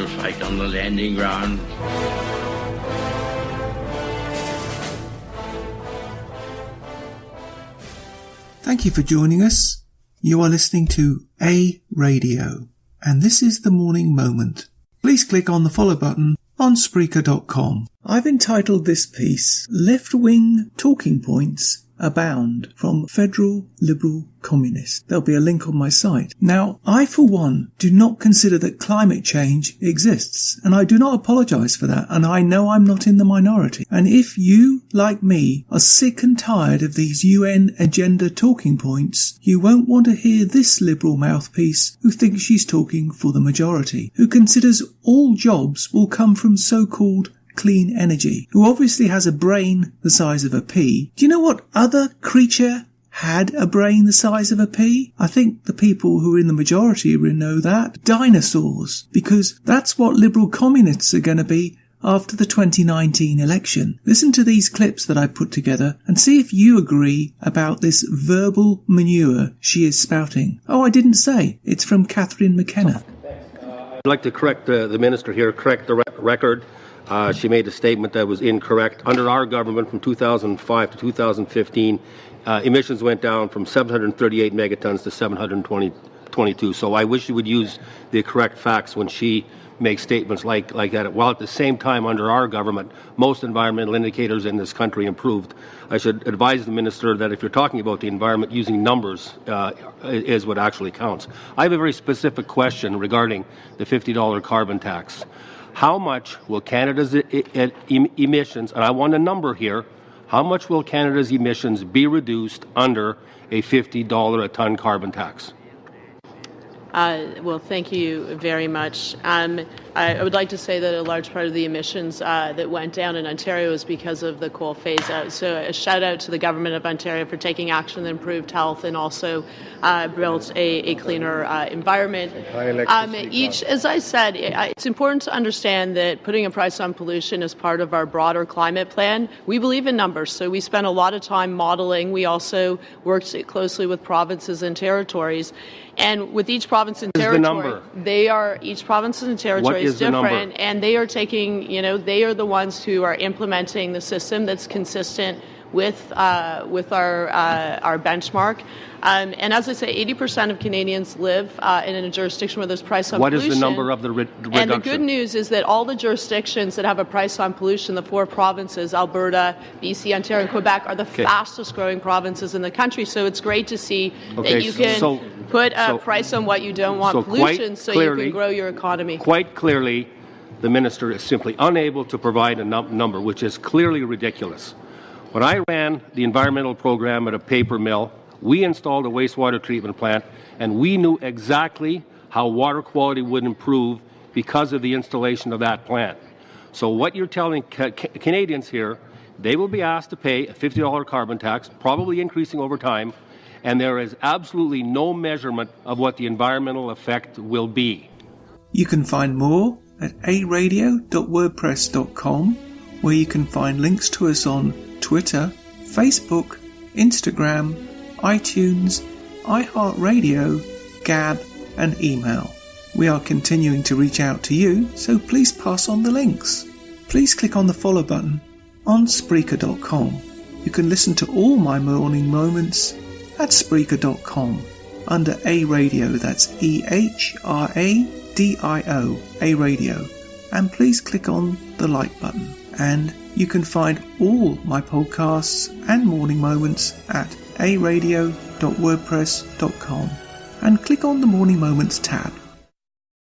to fight on the landing ground. Thank you for joining us. You are listening to A Radio, and this is the Morning Moment. Please click on the follow button on Spreaker.com. I've entitled this piece, Left-Wing Talking Points Abound from Federal Liberal Communists. There'll be a link on my site. Now, I for one do not consider that climate change exists, and I do not apologise for that, and I know I'm not in the minority. And if you, like me, are sick and tired of these UN agenda talking points, you won't want to hear this liberal mouthpiece who thinks she's talking for the majority, who considers all jobs will come from so-called clean energy, who obviously has a brain the size of a pea. Do you know what other creature had a brain the size of a pea? I think the people who are in the majority know that. Dinosaurs. Because that's what liberal communists are going to be after the 2019 election. Listen to these clips that I put together and see if you agree about this verbal manure she is spouting. Oh, I didn't say. It's from Cathernine McKenna. I'd like to correct the minister here, correct the record. She made a statement that was incorrect. Under our government from 2005 to 2015, emissions went down from 738 megatons to 722. So I wish you would use the correct facts when she makes statements like that. While at the same time, under our government, most environmental indicators in this country improved. I should advise the minister that if you're talking about the environment, using numbers is what actually counts. I have a very specific question regarding the $50 carbon tax. How much will Canada's emissions, and I want a number here, how much will Canada's emissions be reduced under a $50 a ton carbon tax? Well, thank you very much. I would like to say that a large part of the emissions that went down in Ontario is because of the coal phase-out. So a shout-out to the Government of Ontario for taking action that improved health and also built a cleaner environment. As I said, it's important to understand that putting a price on pollution is part of our broader climate plan. We believe in numbers, so we spent a lot of time modeling. We also worked closely with provinces and territories. And with each province and territory, each province and territory is different, and they are taking, they are the ones who are implementing the system that's consistent with our benchmark. And as I say, 80% of Canadians live in a jurisdiction where there's price on pollution. What is the number of the reduction? And the good news is that all the jurisdictions that have a price on pollution, the 4 provinces, Alberta, BC, Ontario, and Quebec, are the fastest growing provinces in the country. So it's great to see that you can put a price on what you don't want pollution so you can grow your economy. Quite clearly, the minister is simply unable to provide a number, which is clearly ridiculous. When I ran the environmental program at a paper mill, we installed a wastewater treatment plant, and we knew exactly how water quality would improve because of the installation of that plant. So what you're telling Canadians here, they will be asked to pay a $50 carbon tax, probably increasing over time, and there is absolutely no measurement of what the environmental effect will be. You can find more at aradio.wordpress.com, where you can find links to us on Twitter, Facebook, Instagram, iTunes, iHeartRadio, Gab, and email. We are continuing to reach out to you, so please pass on the links. Please click on the follow button on Spreaker.com. You can listen to all my morning moments at Spreaker.com under A Radio, that's EHRADIO, A Radio. And please click on the like button. And you can find all my podcasts and morning moments at aradio.wordpress.com and click on the Morning Moments tab.